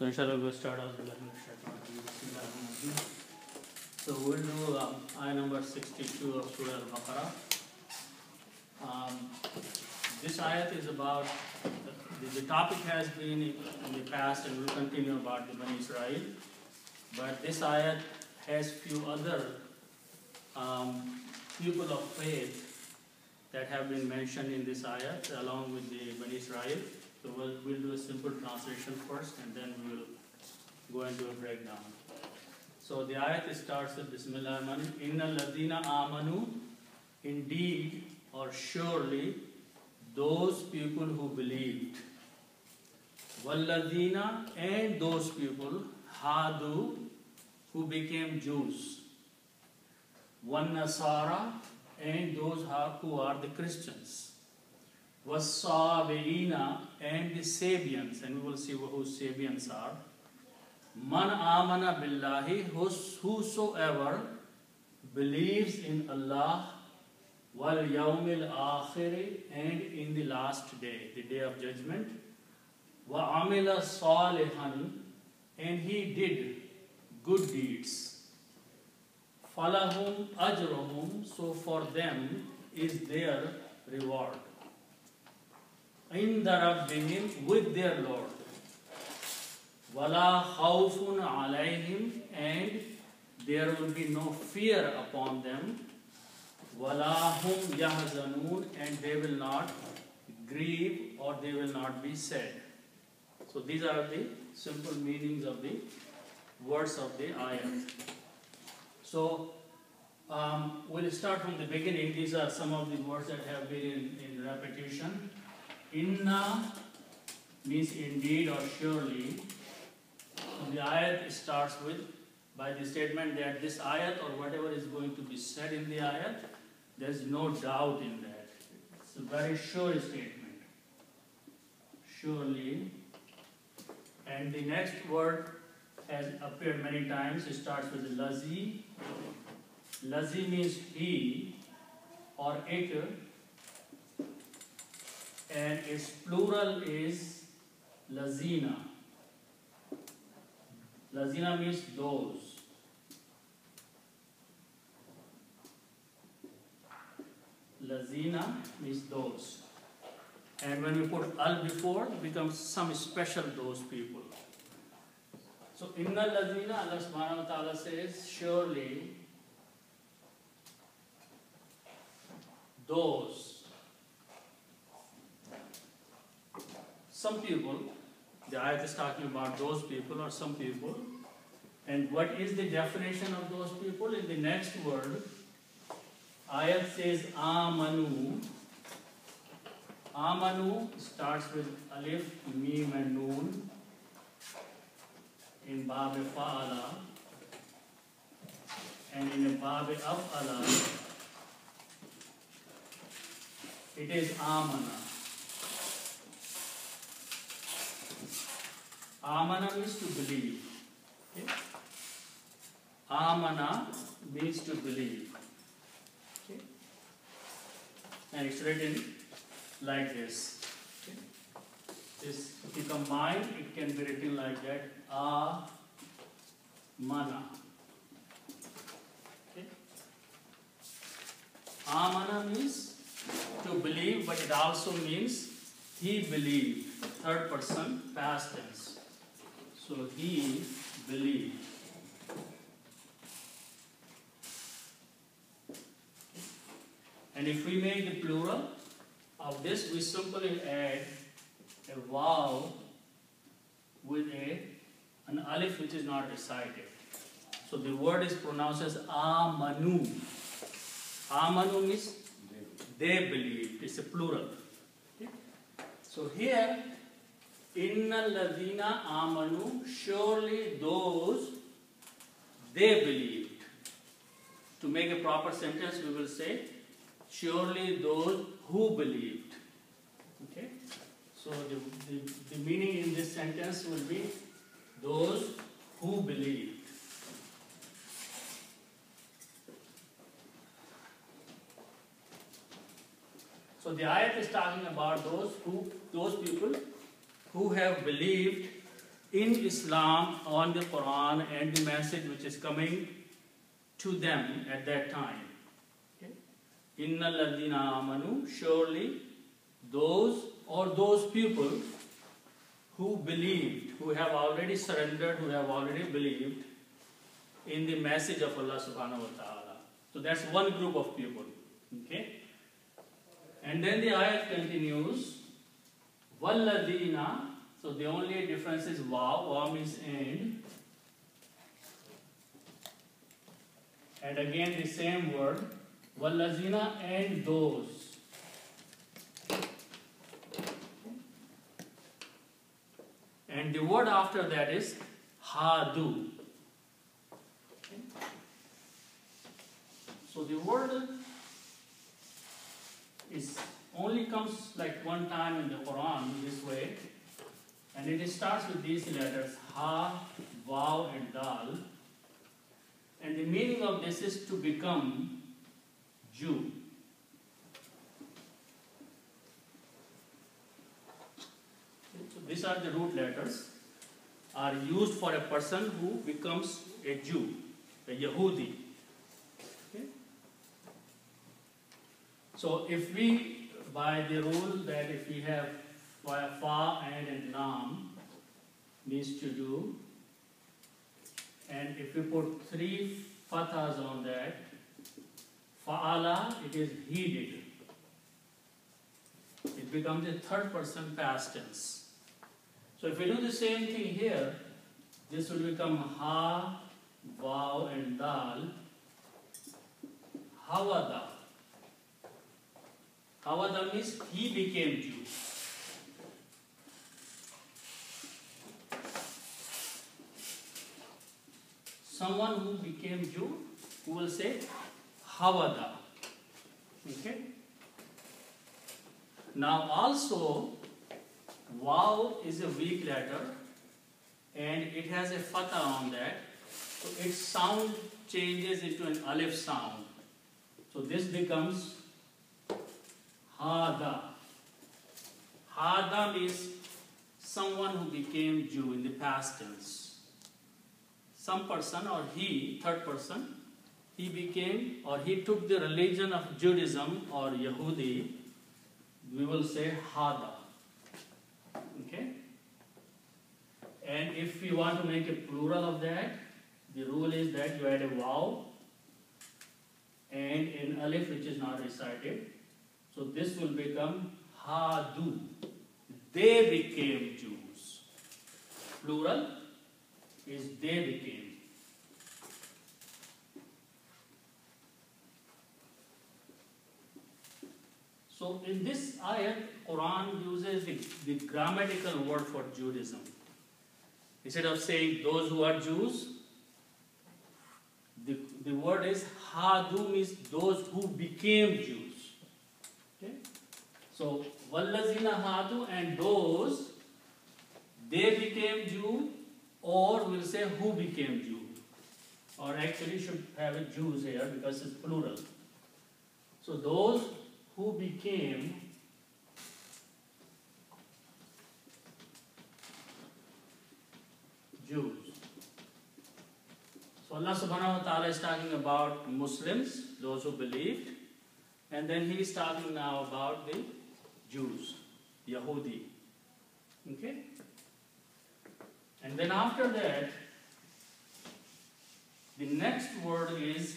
So inshallah we'll start off with So we'll do ayah number 62 of Surah Al-Baqarah. This ayat is about, the topic has been in the past and will continue about the Bani Israel. But this ayat has few other people of faith that have been mentioned in this ayat along with the Bani Israel. So we'll do a simple translation first and then we will go into a breakdown. So the ayat starts with Bismillah ar-Rahman ar-Rahim. Inna ladina amanu, indeed or surely those people who believed. Walladina, and those people hadu, who became Jews. Wan Nasara, and those who are the Christians. Was-Sabiina, and the Sabians, and we will see who Sabians are. Man amana billahi, whosoever believes in Allah, wal yawmil akhiri, and in the last day, the day of judgment. Wa amila salihan, and he did good deeds. Falahum ajruhum, so for them is their reward. Inda rabbihim, with their Lord. Wala khawfun alayhim, and there will be no fear upon them. Wala hum yahzanun, and they will not grieve or they will not be sad. So these are the simple meanings of the words of the ayat. So we'll start from the beginning. These are some of the words that have been in repetition. Inna means indeed or surely. So the ayat starts with by the statement that this ayat or whatever is going to be said in the ayat, there is no doubt in that. It's a very sure statement. Surely. And the next word has appeared many times. It starts with lazi. Lazi means he or it, and its plural is lazina. Lazina means those. Lazina means those. And when we put al before, it becomes some special those people. So, inna lazina, Allah subhanahu wa ta'ala says, surely those. Some people, the ayat is talking about those people or some people. And what is the definition of those people? In the next word, ayat says amanu. Amanu starts with alif, mim and noon in bab fa'ala, and in bab af'ala it is amana. Amana means to believe. Okay? Amana means to believe. Okay? And it's written like this. Okay? This, if you combine, it can be written like that. Amana. Okay? Amana means to believe, but it also means he believed. Third person, past tense. So he believed. And if we make the plural of this, we simply add a vav with an alif which is not recited. So the word is pronounced as amanu. Amanu means they believed. It's a plural. Okay? So here, inna ladina amanu, surely those they believed. To make a proper sentence, we will say, surely those who believed. Okay? So the meaning in this sentence will be those who believed. So the ayat is talking about those people who have believed in Islam, on the Quran and the message which is coming to them at that time. Inna ladina amanu, surely those people who believed, who have already surrendered, who have already believed in the message of Allah subhanahu wa ta'ala. So that's one group of people. Okay? And then the ayat continues, Walladina, so the only difference is wow, wow means and. And again the same word, Wallazina, and those. And the word after that is Hadu. So the word is only comes like one time in the Quran this way, and it starts with these letters Ha, Vav, and Dal. And the meaning of this is to become Jew. So these are the root letters, are used for a person who becomes a Jew, a Yahudi. Okay? So if we, by the rule that if we have fa and nam means to do, and if we put 3 fathas on that, fa'ala, it is he did. It becomes a third person past tense. So if we do the same thing here, this will become ha, vav, and dal, hawada. Hawada means he became Jew. Someone who became Jew, who will say Hawada. Okay? Now also, Vav is a weak letter and it has a fatha on that. So its sound changes into an alif sound. So this becomes Hada. Hada means someone who became Jew in the past tense. Some person, or he, third person, he became, or he took the religion of Judaism or Yahudi, we will say Hada. Okay? And if you want to make a plural of that, the rule is that you add a vav and an alif which is not recited. So this will become Hadu. They became Jews. Plural is they became. So in this ayat, Quran uses the grammatical word for Judaism. Instead of saying those who are Jews, the word is Hadu, means those who became Jews. Okay? So Wallazina Hadu, and those, they became Jew, or we'll say who became Jew. Or actually should have a Jews here because it's plural. So those who became Jews. So Allah subhanahu wa ta'ala is talking about Muslims, those who believed, and then he is talking now about the Jews, Yahudi. Okay? And then after that, the next word is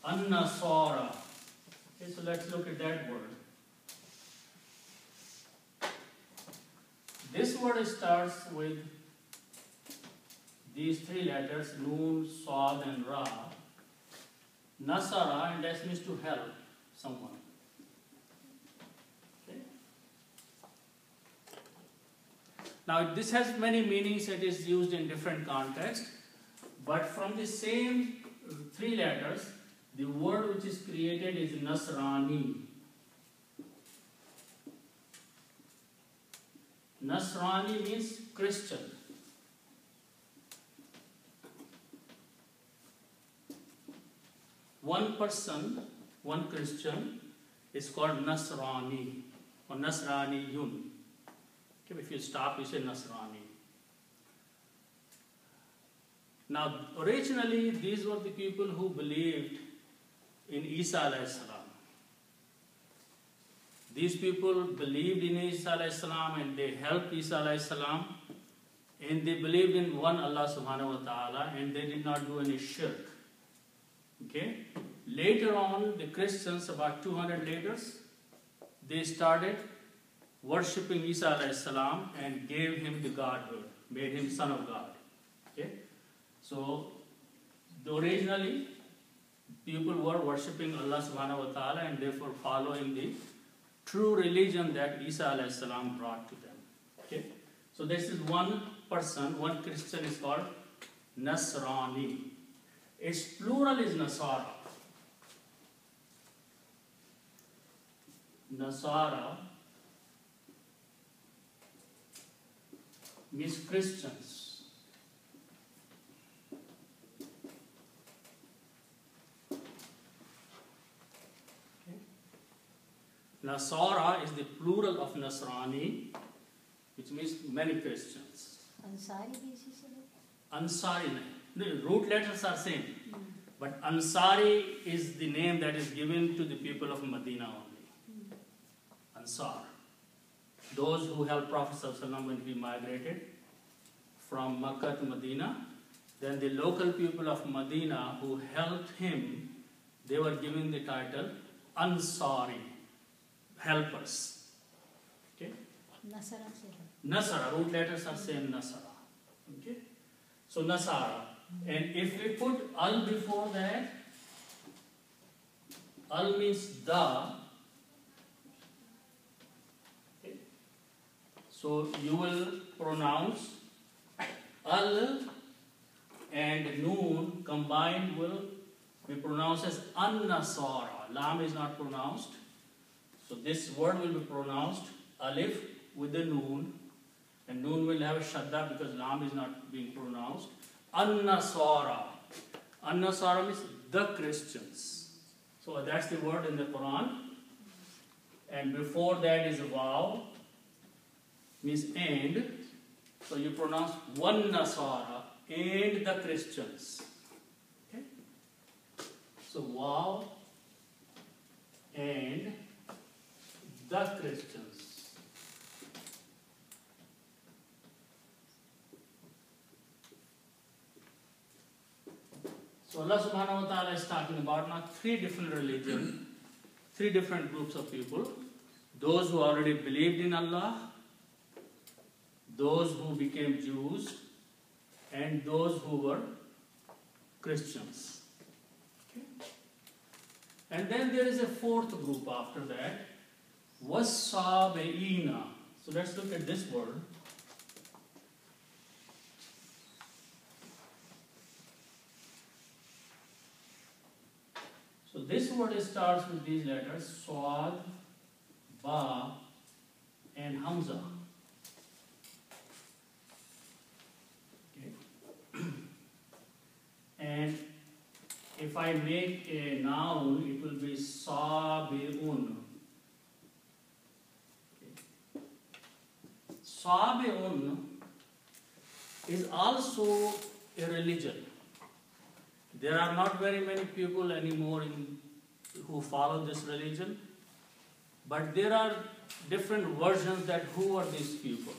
An-Nasara. Okay, so let's look at that word. This word starts with these 3 letters, Noon, Sad, and Ra. Nasara, and that means to help someone. Okay. Now this has many meanings, it is used in different contexts, but from the same 3 letters, the word which is created is Nasrani. Nasrani means Christian. One person, one Christian, is called Nasrani or Nasraniyun. Okay, if you stop, you say Nasrani. Now, originally, these were the people who believed in Isa alayhi salam. These people believed in Isa alayhi salam and they helped Isa alayhi salam, and they believed in one Allah subhanahu wa ta'ala, and they did not do any shirk. Okay? Later on, the Christians, about 200 later, they started worshipping Isa alayhi salam and gave him the godhood, made him son of God. Okay? So, originally, people were worshipping Allah subhanahu wa ta'ala and therefore following the true religion that Isa alayhi salam brought to them. Okay? So this is one person, one Christian is called Nasrani. Its plural is Nasara. Nasara means Christians. Nasara is the plural of Nasrani, which means many Christians. Ansari bhi isi se hai? Ansari, the root letters are same, but Ansari is the name that is given to the people of Medina only. Ansar, those who helped Prophet ﷺ when he migrated from Makkah to Medina. Then the local people of Medina who helped him, they were given the title Ansari, helpers. Okay? Nasara se hai. Nasara, root letters are same Nasara. Okay? So Nasara. And if we put al before that, al means the. Okay? So you will pronounce al and noon combined will be pronounced as an-nasara. Lam is not pronounced. So this word will be pronounced alif with the noon, and noon will have a shadda because lam is not being pronounced. An-nasara. An-nasara means the Christians. So that's the word in the Quran. And before that is a vav, means and. So you pronounce one Nasara and the Christians. Okay? So vav and the Christians. So Allah subhanahu wa ta'ala is talking about now three different religions, three different groups of people. Those who already believed in Allah, those who became Jews, and those who were Christians. Okay? And then there is a fourth group after that, was-sabi'ina. So let's look at this word. So this word starts with these letters, Swad, Ba, and Hamza. Okay. And if I make a noun, it will be Sabi'un. Okay. Sabi'un is also a religion. There are not very many people anymore who follow this religion, but there are different versions that who are these people.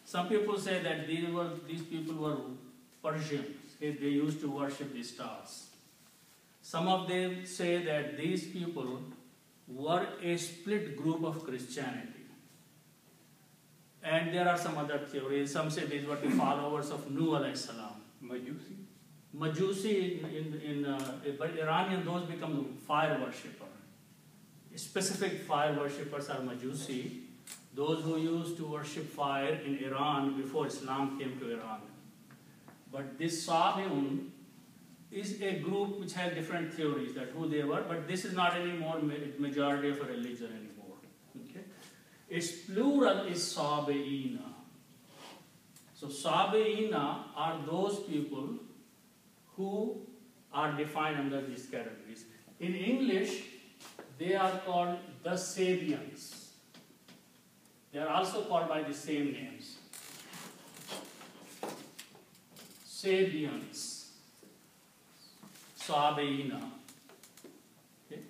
Some people say that these people were Persians. They used to worship the stars. Some of them say that these people were a split group of Christianity. And there are some other theories. Some say these were the followers of Nuh alayhi salam. Majusi but Iranian, those become fire worshipper. Specific fire worshippers are Majusi, those who used to worship fire in Iran before Islam came to Iran. But this Sabi'un is a group which has different theories that who they were, but this is not anymore majority of a religion anymore. Okay? Its plural is Sabi'ina. So Sabi'ina are those people who are defined under these categories. In English, they are called the Sabians. They are also called by the same names. Sabians, Sabiina. Okay?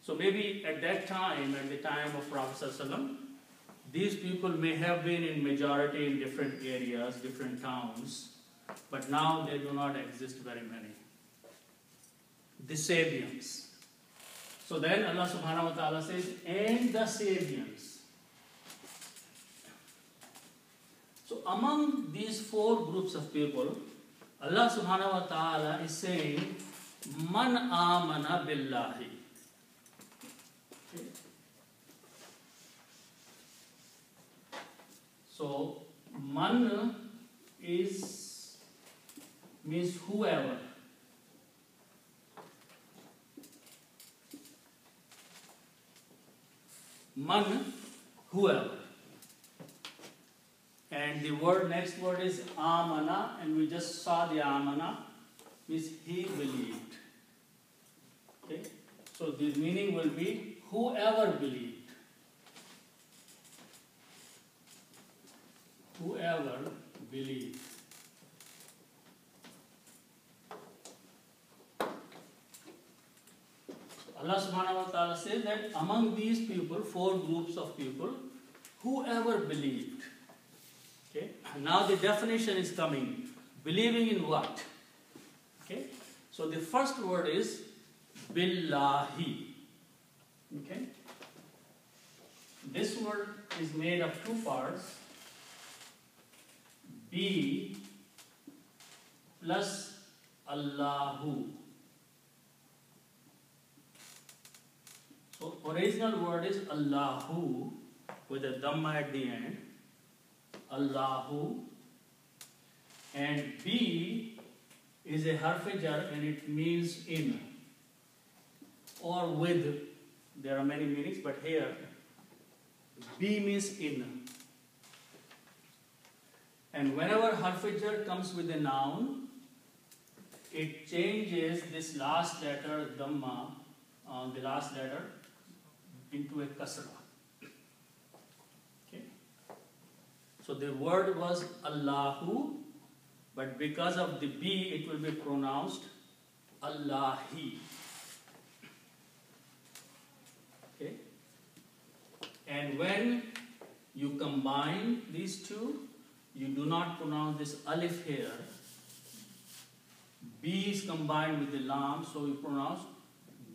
So maybe at that time, at the time of Prophet ﷺ, these people may have been in majority in different areas, different towns, but now they do not exist very many. The Sabians. So then Allah subhanahu wa ta'ala says, and the Sabians. So among these four groups of people, Allah subhanahu wa ta'ala is saying, Man amana billahi. Okay. So man means whoever. Man, whoever. And the next word is amana, and we just saw the amana, means he believed. Okay? So the meaning will be whoever believed. Whoever believed. Allah subhanahu wa ta'ala says that among these people, four groups of people, whoever believed. Okay? Now the definition is coming. Believing in what? Okay? So the first word is billahi. Okay? This word is made of two parts. B plus Allahu. So original word is Allahu with a dhamma at the end. Allahu. And B is a harf jar and it means in or with. There are many meanings, but here B means in. And whenever harf jar comes with a noun, it changes this last letter dhamma, the last letter, into a kasra. Okay? So the word was Allahu, but because of the B, it will be pronounced Allahi. Okay? And when you combine these two, you do not pronounce this alif here. B is combined with the lam, so you pronounce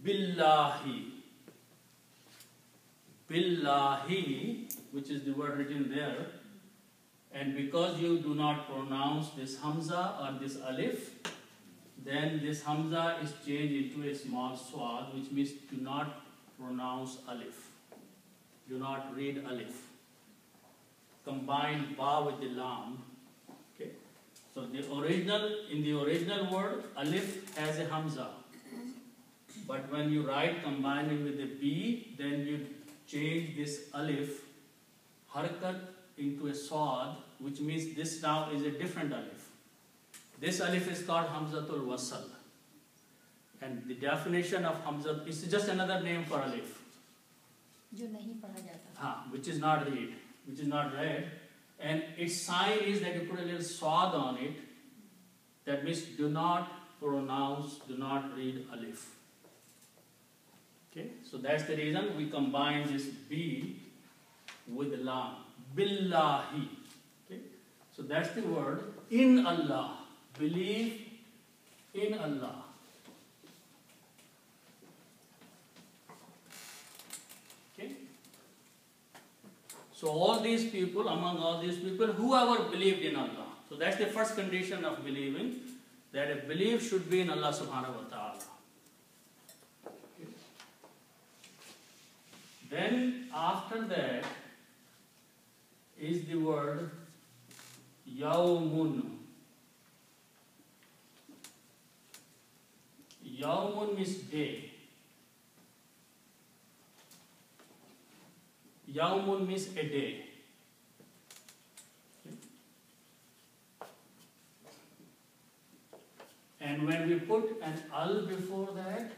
billahi. Billahi, which is the word written there, and because you do not pronounce this hamza or this alif, then this hamza is changed into a small swad, which means do not pronounce alif. Do not read alif. Combine ba with the lam. Okay? So in the original word, alif has a hamza. But when you write combining with the B, then you change this alif, harakat, into a swad, which means this now is a different alif. This alif is called Hamzatul Wasal. And the definition of Hamza is just another name for alif. जो नहीं पढ़ा जाता. Which is not read. And its sign is that you put a little swad on it. That means do not pronounce, do not read alif. Okay, so that's the reason we combine this B with lam. Billahi. Okay, so that's the word in Allah. Believe in Allah. Okay, so among all these people, whoever believed in Allah. So that's the first condition of believing, that a belief should be in Allah subhanahu wa ta'ala. Then after that is the word Yawmun. Yawmun means day. Yawmun means a day. Okay. And when we put an al before that,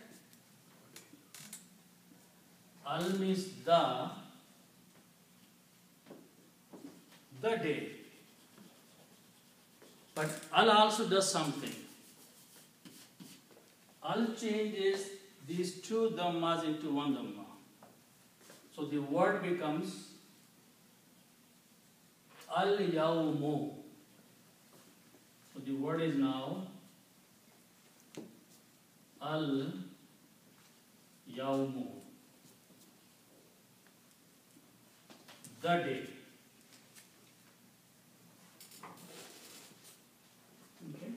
al means the day. But al also does something. Al changes these two dhammas into one dhamma. So the word becomes al-yawmu. So the word is now al-yawmu. The day. Okay.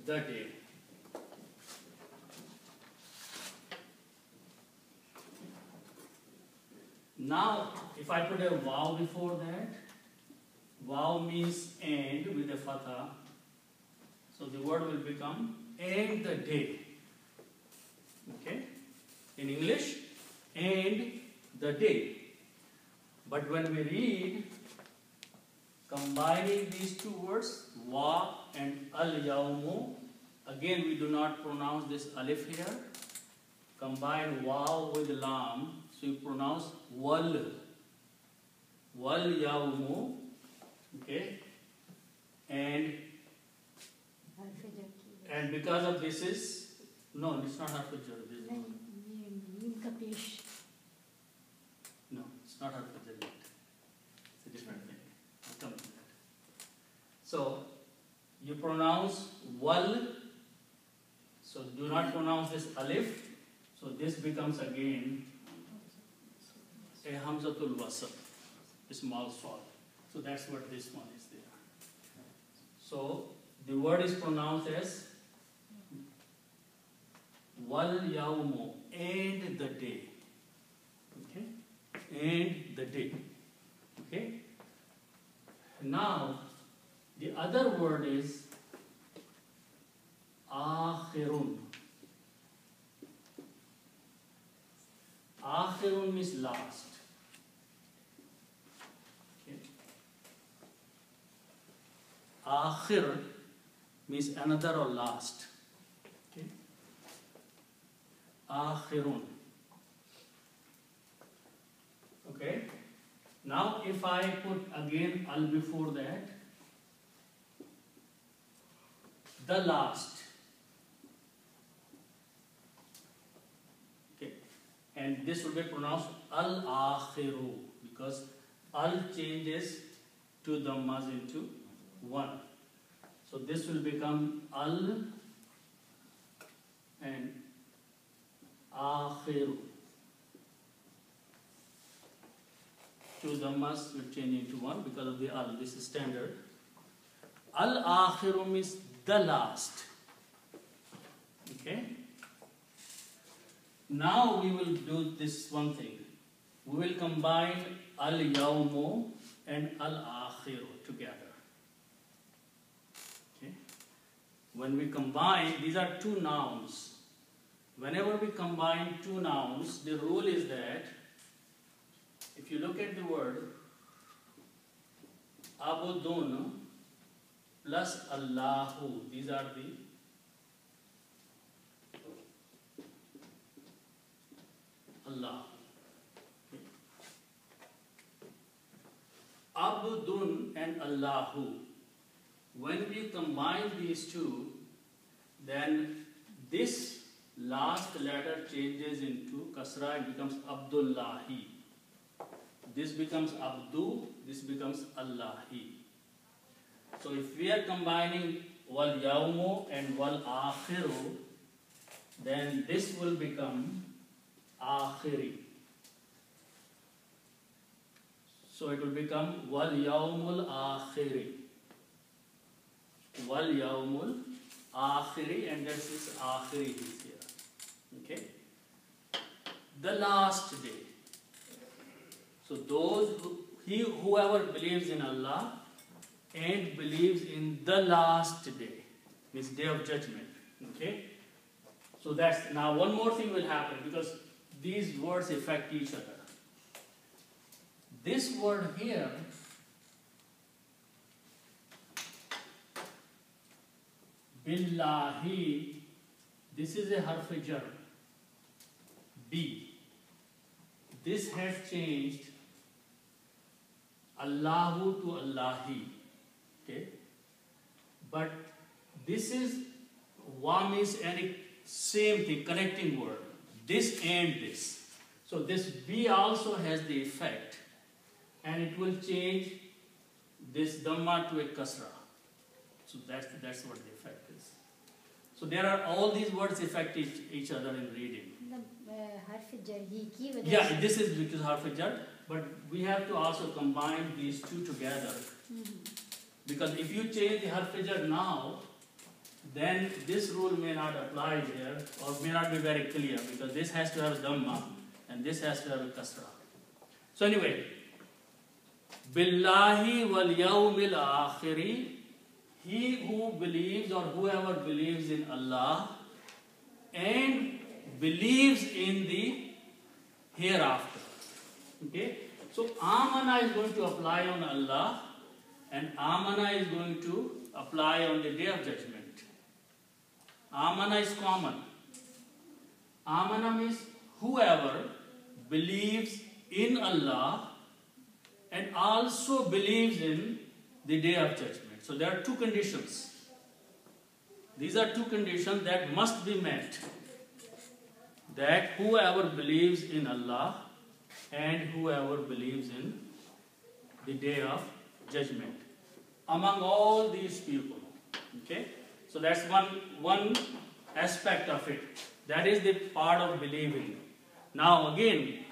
The day. Now, if I put a wow before that, wow means and with a fatha. So the word will become and the day. Okay? In English, and the day. But when we read, combining these two words, wa and al-yawmu, again we do not pronounce this alif here. Combine waw with lam, so you pronounce wal. Wal yawmu, okay? And because of this is, no, it's not harf jar. No, it's not harf jar yet. It's a different thing. I'll come to that. So, you pronounce wal, so do not pronounce this alif. So this becomes again a hamzatul wasl, a small swad. So that's what this one is there. So the word is pronounced as wal yawmu, and the day. Okay? And the day. Okay? Now the other word is akhirun. Akhirun means last. Okay. Akhir means another or last. Okay. Akhirun. Okay. Now if I put again al before that, the last. And this will be pronounced al-akhiru, because al changes two dhammas into one. So this will become al and akhiru. Two dhammas will change into one because of the al. This is standard. Al-akhiru means the last. Okay? Now we will do this one thing. We will combine al-yawmu and al-akhiru together. Okay? When we combine, these are two nouns. Whenever we combine two nouns, the rule is that if you look at the word abudun plus Allahu, these are the Allah. Okay. Abdun and Allahu. When we combine these two, then this last letter changes into kasra and becomes Abdullahi. This becomes Abdu, this becomes Allahi. So if we are combining wal yawmu and wal akhiru, then this will become akhiri. So it will become wal yawmul akhiri. Wal yawmul akhiri, and this is akhiri is here. Okay? The last day. So whoever believes in Allah and believes in the last day, means day of judgment. Okay? So that's, now one more thing will happen because these words affect each other. This word here billahi, this is a harf jar, B. This has changed Allahu to Allahi. Okay? But this is wa means any same thing, connecting word. This and this. So this B also has the effect, and it will change this Dhamma to a Kasra. So that's what the effect is. So there are all these words affect each other in reading. Yeah, this is because harf jar, but we have to also combine these two together. Because if you change the harf jar now, then this rule may not apply here, or may not be very clear, because this has to have a Dhamma and this has to have a Kasra. So anyway, Billahi wal yawmil akhiri, he who believes or whoever believes in Allah and believes in the hereafter. Okay? So Amana is going to apply on Allah and Amana is going to apply on the Day of Judgment. Amana is common. Amana means whoever believes in Allah and also believes in the Day of Judgment. So there are two conditions. These are two conditions that must be met. That whoever believes in Allah and whoever believes in the Day of Judgment. Among all these people. Okay? So that's one aspect of it. That is the part of believing. Now again,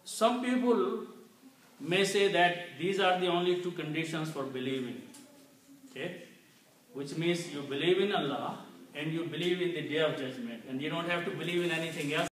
some people may say that these are the only two conditions for believing. Okay? Which means you believe in Allah and you believe in the Day of Judgment, and you don't have to believe in anything else.